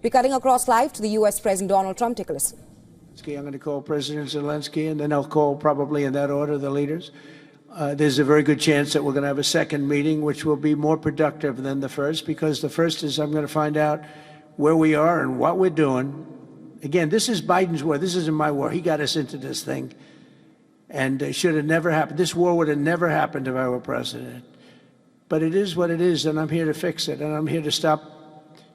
We're cutting across live to the U.S. President Donald Trump. Take a listen. I'm going to call President Zelensky, and then I'll call, probably in that order, the leaders. There's a very good chance that we're going to have a second meeting, which will be more productive than the first, because the first is I'm going to find out where we are and what we're doing. Again, this is Biden's war. This isn't my war. He got us into this thing, and it should have never happened. This war would have never happened if I were president. But it is what it is, and I'm here to fix it, and I'm here to stop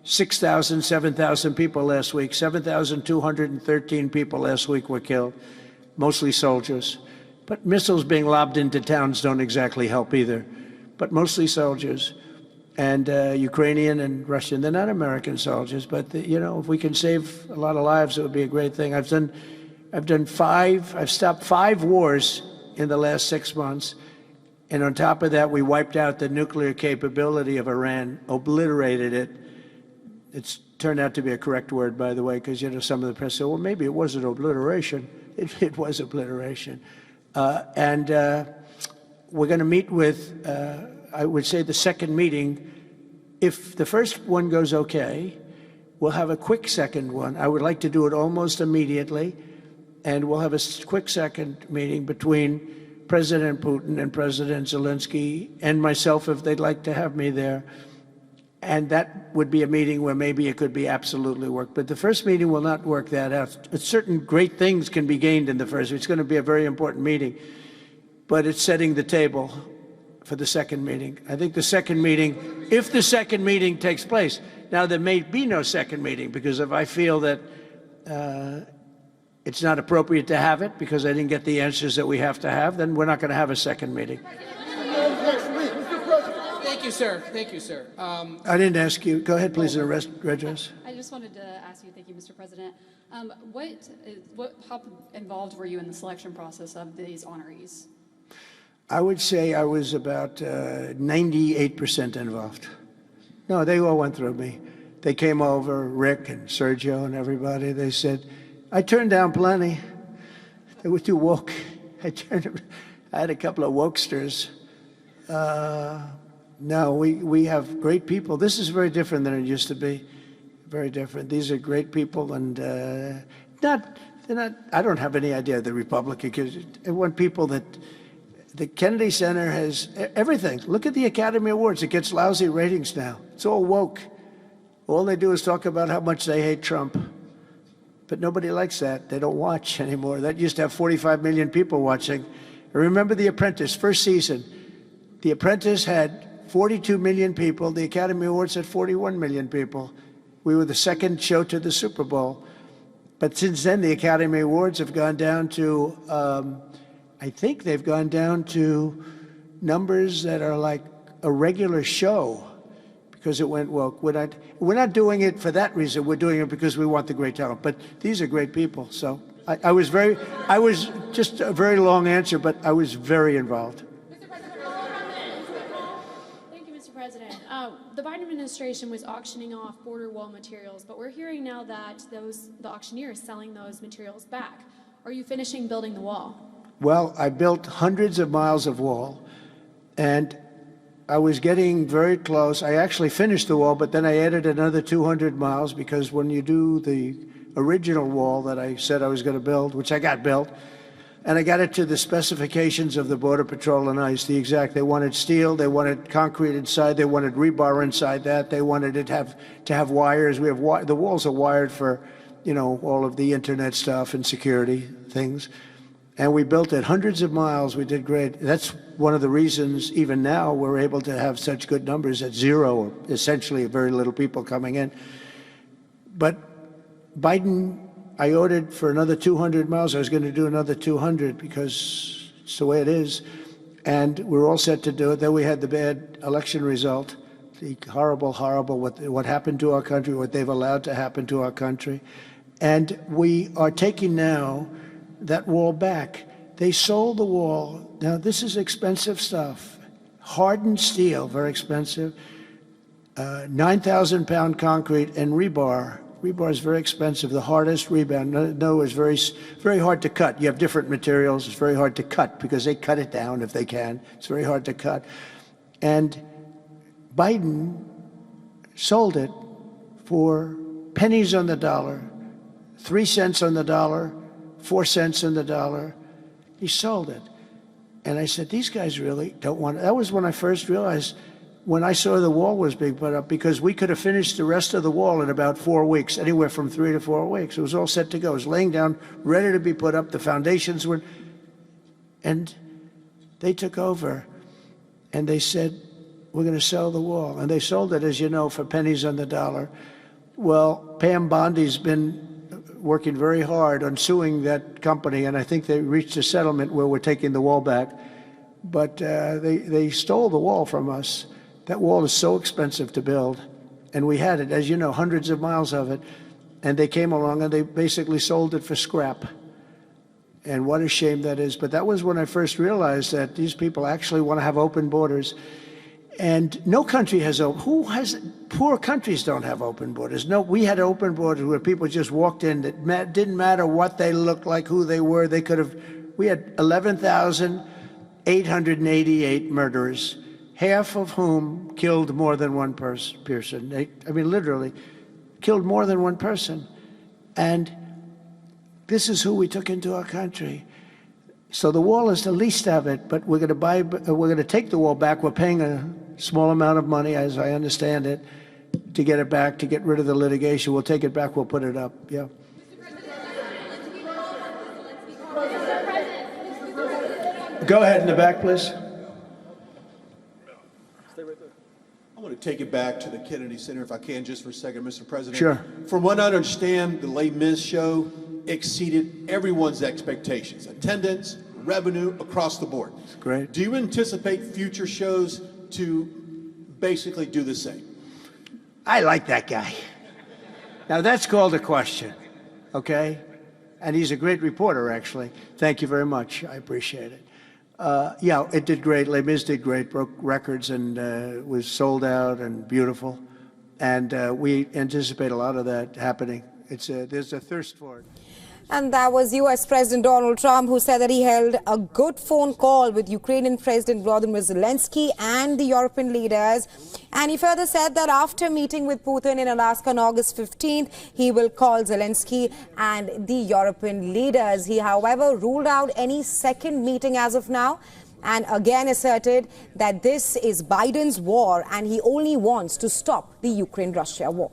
6,000, 7,000 people last week. 7,213 people last week were killed, mostly soldiers. But missiles being lobbed into towns don't exactly help either, but mostly soldiers. And Ukrainian and Russian, they're not American soldiers, but you know, if we can save a lot of lives, it would be a great thing. I've stopped 5 wars in the last 6 months. And on top of that, we wiped out the nuclear capability of Iran, obliterated it. It's turned out to be a correct word, by the way, because, you know, some of the press said, well, maybe it wasn't obliteration. It was obliteration. We're going to meet with, I would say, the second meeting. If the first one goes okay, we'll have a quick second one. I would like to do it almost immediately. And we'll have a quick second meeting between President Putin and President Zelensky and myself, if they'd like to have me there. And that would be a meeting where maybe it could be absolutely work. But the first meeting will not work that out. Certain great things can be gained in the first. It's going to be a very important meeting. But it's setting the table for the second meeting. I think the second meeting, if the second meeting takes place. Now, there may be no second meeting, because if I feel that it's not appropriate to have it because I didn't get the answers that we have to have, then we're not going to have a second meeting. Thank you, sir. Thank you, sir. I didn't ask you. Go ahead, please, address. I just wanted to ask you, thank you, Mr. President. How involved were you in the selection process of these honorees? I would say I was about 98% involved. No, they all went through me. They came over, Rick and Sergio and everybody. They said, I turned down plenty. They were too woke. I had a couple of wokesters. No, we have great people. This is very different than it used to be. Very different. These are great people, and they're not. I don't have any idea the Republican, because I want people that the Kennedy Center has everything. Look at the Academy Awards. It gets lousy ratings now. It's all woke. All they do is talk about how much they hate Trump. But nobody likes that. They don't watch anymore. That used to have 45 million people watching. I remember The Apprentice, first season. The Apprentice had 42 million people. The Academy Awards had 41 million people. We were the second show to the Super Bowl. But since then, the Academy Awards have gone down to, I think they've gone down to numbers that are like a regular show, because it went woke. We're not doing it for that reason. We're doing it because we want the great talent. But these are great people. So I was just a very long answer, but I was very involved. Thank you, Mr. President. The Biden administration was auctioning off border wall materials, but we're hearing now that the auctioneer is selling those materials back. Are you finishing building the wall? Well, I built hundreds of miles of wall, and I was getting very close. I actually finished the wall, but then I added another 200 miles, because when you do the original wall that I said I was going to build, which I got built, and I got it to the specifications of the Border Patrol and ICE, the exact. They wanted steel, they wanted concrete inside, they wanted rebar inside that, they wanted it to have wires. The walls are wired for, you know, all of the internet stuff and security things. And we built it hundreds of miles. We did great. That's one of the reasons, even now, we're able to have such good numbers at zero, or essentially very little people coming in. But Biden, I ordered for another 200 miles. I was going to do another 200 because it's the way it is. And we're all set to do it. Then we had the bad election result, the horrible, what happened to our country, what they've allowed to happen to our country. And we are taking now that wall back. They sold the wall. Now, this is expensive stuff. Hardened steel, very expensive. 9,000-pound concrete and rebar. Rebar is very expensive, the hardest rebar. No, it's very hard to cut. You have different materials. It's very hard to cut because they cut it down if they can. It's very hard to cut. And Biden sold it for pennies on the dollar, 3 cents on the dollar, 4 cents on the dollar. He sold it. And I said, these guys really don't want it. That was when I first realized, when I saw the wall was being put up, because we could have finished the rest of the wall in about 4 weeks, anywhere from 3 to 4 weeks. It was all set to go. It was laying down, ready to be put up. The foundations were, and they took over, and they said, we're going to sell the wall. And they sold it, as you know, for pennies on the dollar. Well, Pam Bondi's been working very hard on suing that company, and I think they reached a settlement where we're taking the wall back. But they stole the wall from us. That wall is so expensive to build, and we had it, as you know, hundreds of miles of it, and they came along and they basically sold it for scrap. And what a shame that is. But that was when I first realized that these people actually want to have open borders. And no country has poor countries don't have open borders. No, we had open borders where people just walked in. It didn't matter what they looked like, who they were. They could have, we had 11,888 murderers, half of whom killed more than one person. I mean, literally, killed more than one person. And this is who we took into our country. So the wall is the least of it, but we're going to take the wall back. We're paying a small amount of money, as I understand it, to get it back, to get rid of the litigation. We'll take it back. We'll put it up. Yeah. Go ahead in the back, please. I want to take it back to the Kennedy Center, if I can, just for a second, Mr. President. Sure. From what I understand, the Les Mis show exceeded everyone's expectations. Attendance, revenue, across the board. Great. Do you anticipate future shows to basically do the same? I like that guy. Now, that's called a question, okay? And he's a great reporter, actually. Thank you very much. I appreciate it. Yeah, it did great. Les Mis did great, broke records, and was sold out and beautiful. And we anticipate a lot of that happening. There's a thirst for it. And that was U.S. President Donald Trump, who said that he held a good phone call with Ukrainian President Volodymyr Zelensky and the European leaders. And he further said that after meeting with Putin in Alaska on August 15th, he will call Zelensky and the European leaders. He, however, ruled out any second meeting as of now, and again asserted that this is Biden's war and he only wants to stop the Ukraine-Russia war.